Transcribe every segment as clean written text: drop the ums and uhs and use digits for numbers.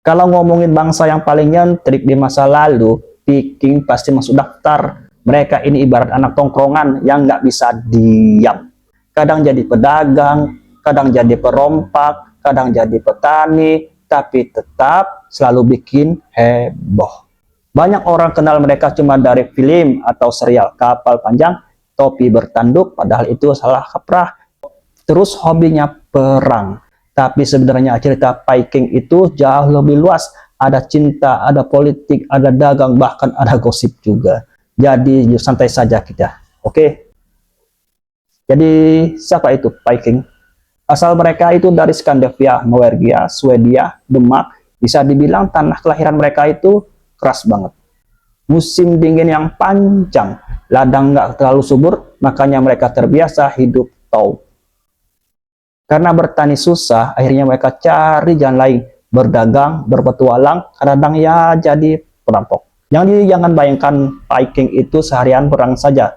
Kalau ngomongin bangsa yang paling nyentrik di masa lalu, Viking pasti masuk daftar. Mereka ini ibarat anak tongkrongan yang nggak bisa diam. Kadang jadi pedagang, kadang jadi perompak, kadang jadi petani, tapi tetap selalu bikin heboh. Banyak orang kenal mereka cuma dari film atau serial kapal panjang, topi bertanduk, padahal itu salah kaprah. Terus hobinya perang. Tapi sebenarnya cerita Viking itu jauh lebih luas. Ada cinta, ada politik, ada dagang, bahkan ada gosip juga. Jadi santai saja kita. Oke. Jadi siapa itu Viking? Asal mereka itu dari Skandinavia, Norwegia, Swedia, Denmark. Bisa dibilang tanah kelahiran mereka itu keras banget. Musim dingin yang panjang, ladang nggak terlalu subur, makanya mereka terbiasa hidup taup. Karena bertani susah, akhirnya mereka cari jalan lain, berdagang, berpetualang, kadang ya jadi perampok. Jangan bayangkan Viking itu seharian perang saja.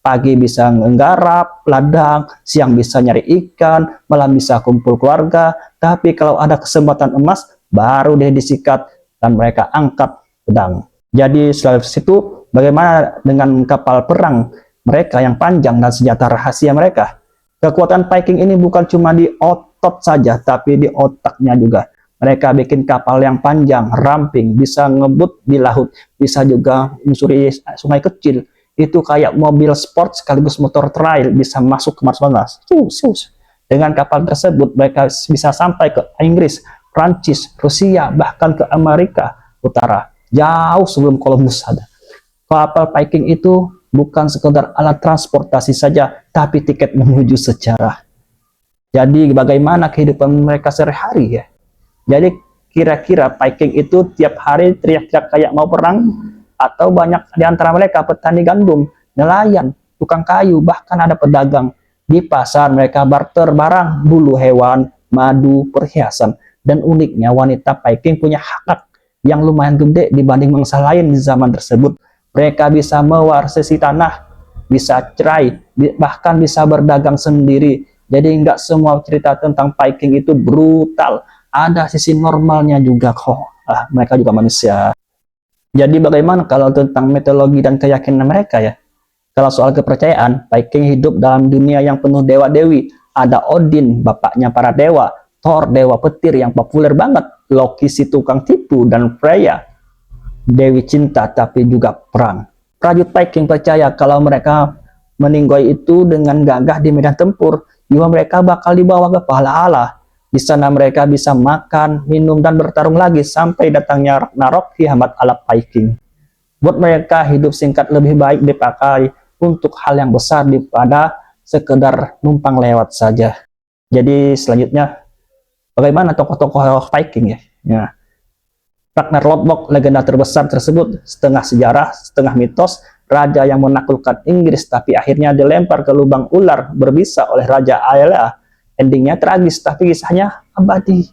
Pagi bisa menggarap ladang, siang bisa nyari ikan, malam bisa kumpul keluarga. Tapi kalau ada kesempatan emas, baru deh disikat dan mereka angkat pedang. Jadi selain itu, bagaimana dengan kapal perang mereka yang panjang dan senjata rahasia mereka? Kekuatan Viking ini bukan cuma di otot saja, tapi di otaknya juga. Mereka bikin kapal yang panjang, ramping, bisa ngebut di laut, bisa juga menyusuri sungai kecil. Itu kayak mobil sport sekaligus motor trail, bisa masuk ke mana-mana. Dengan kapal tersebut, mereka bisa sampai ke Inggris, Prancis, Rusia, bahkan ke Amerika Utara, jauh sebelum Columbus ada. Kapal Viking itu bukan sekedar alat transportasi saja, tapi tiket menuju sejarah. Jadi bagaimana kehidupan mereka sehari-hari ya? Jadi kira-kira Viking itu tiap hari teriak-teriak kayak mau perang, atau banyak di antara mereka petani gandum, nelayan, tukang kayu, bahkan ada pedagang. Di pasar mereka barter barang, bulu hewan, madu, perhiasan. Dan uniknya wanita Viking punya hak yang lumayan gede dibanding bangsa lain di zaman tersebut. Mereka bisa mewarisi tanah, bisa cerai, bahkan bisa berdagang sendiri. Jadi nggak semua cerita tentang Viking itu brutal. Ada sisi normalnya juga kok. Mereka juga manusia. Jadi bagaimana kalau tentang mitologi dan keyakinan mereka ya? Kalau soal kepercayaan, Viking hidup dalam dunia yang penuh dewa-dewi. Ada Odin, bapaknya para dewa. Thor, dewa petir yang populer banget. Loki, si tukang tipu, dan Freya, dewi cinta tapi juga perang. Prajurit Viking percaya kalau mereka meninggoy itu dengan gagah di medan tempur, jiwa mereka bakal dibawa ke pahala Allah. Di sana mereka bisa makan, minum, dan bertarung lagi sampai datangnya Ragnarok, kiamat ala Viking. Buat mereka hidup singkat lebih baik dipakai untuk hal yang besar daripada sekedar numpang lewat saja. Jadi selanjutnya, bagaimana tokoh-tokoh Viking ya? Ragnar Lodbrok, legenda terbesar tersebut, setengah sejarah, setengah mitos, raja yang menaklukkan Inggris tapi akhirnya dilempar ke lubang ular berbisa oleh Raja Aela. Endingnya tragis tapi kisahnya abadi.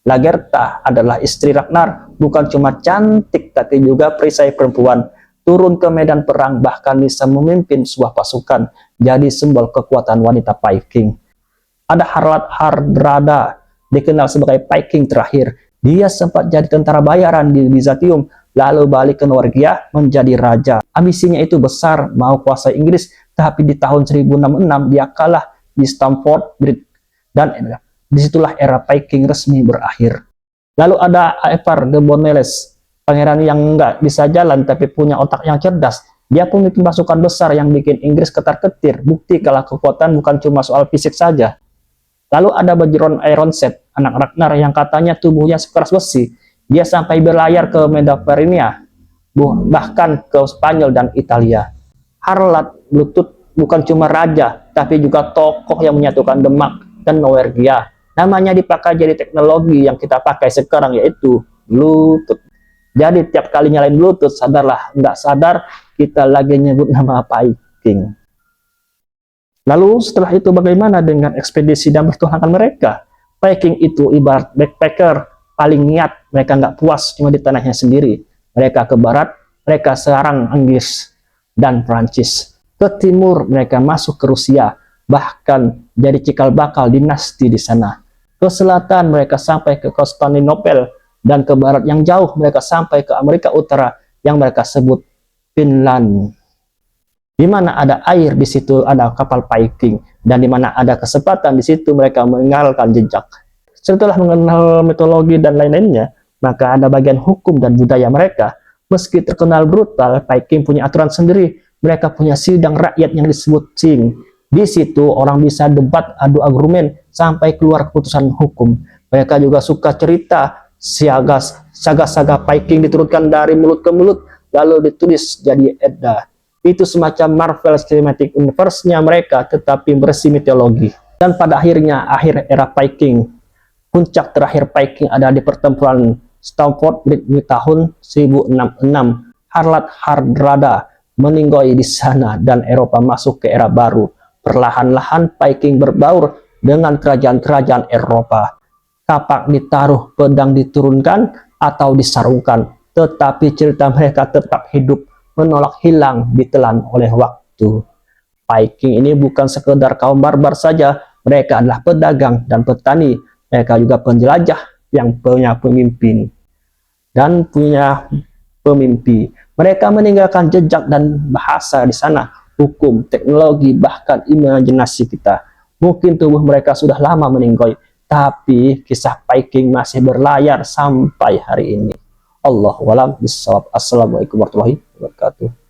Lagertha adalah istri Ragnar, bukan cuma cantik tapi juga perisai perempuan. Turun ke medan perang bahkan bisa memimpin sebuah pasukan, jadi simbol kekuatan wanita Viking. Ada Harald Hardrada, dikenal sebagai Viking terakhir. Dia sempat jadi tentara bayaran di Bizantium, lalu balik ke Norwegia menjadi raja. Ambisinya itu besar, mau kuasai Inggris, tapi di tahun 1066 dia kalah di Stamford Bridge, dan disitulah era Viking resmi berakhir. Lalu ada Ivar de Bonelles, pangeran yang nggak bisa jalan tapi punya otak yang cerdas. Dia pemimpin pasukan besar yang bikin Inggris ketar-ketir. Bukti kalau kekuatan bukan cuma soal fisik saja. Lalu ada Bergeron Ironset, anak Ragnar yang katanya tubuhnya sekeras besi. Dia sampai berlayar ke Mediterania, bahkan ke Spanyol dan Italia. Harald Bluetooth bukan cuma raja, tapi juga tokoh yang menyatukan Denmark dan Norwegia. Namanya dipakai jadi teknologi yang kita pakai sekarang, yaitu Bluetooth. Jadi tiap kali nyalain Bluetooth, sadarlah, nggak sadar kita lagi nyebut nama Viking. Lalu setelah itu bagaimana dengan ekspedisi dan pertualangan mereka? Viking itu ibarat backpacker, paling niat, mereka nggak puas cuma di tanahnya sendiri. Mereka ke barat, mereka serang Inggris dan Prancis. Ke timur mereka masuk ke Rusia, bahkan jadi cikal bakal dinasti di sana. Ke selatan mereka sampai ke Konstantinopel, dan ke barat yang jauh mereka sampai ke Amerika Utara yang mereka sebut Finland. Di mana ada air, di situ ada kapal Viking, dan di mana ada kesempatan, di situ mereka meninggalkan jejak. Setelah mengenal mitologi dan lain-lainnya, maka ada bagian hukum dan budaya mereka. Meski terkenal brutal, Viking punya aturan sendiri. Mereka punya sidang rakyat yang disebut Ting. Di situ orang bisa debat, adu argumen, sampai keluar keputusan hukum. Mereka juga suka cerita, saga-saga Viking diturunkan dari mulut ke mulut, lalu ditulis jadi Edda. Itu semacam Marvel Cinematic Universe-nya mereka, tetapi bersih mitologi. Dan pada akhirnya, akhir era Viking. Puncak terakhir Viking ada di pertempuran Stamford Bridge di tahun 1066. Harald Hardrada meninggoy di sana dan Eropa masuk ke era baru. Perlahan-lahan Viking berbaur dengan kerajaan-kerajaan Eropa. Kapak ditaruh, pedang diturunkan atau disarungkan, tetapi cerita mereka tetap hidup, menolak hilang, ditelan oleh waktu. Viking ini bukan sekedar kaum barbar saja, mereka adalah pedagang dan petani. Mereka juga penjelajah yang punya pemimpin dan punya pemimpi. Mereka meninggalkan jejak dan bahasa di sana, hukum, teknologi, bahkan imajinasi kita. Mungkin tubuh mereka sudah lama meninggoy, tapi kisah Viking masih berlayar sampai hari ini. Allahu a'lam bishawab. Assalamualaikum warahmatullahi wabarakatuh.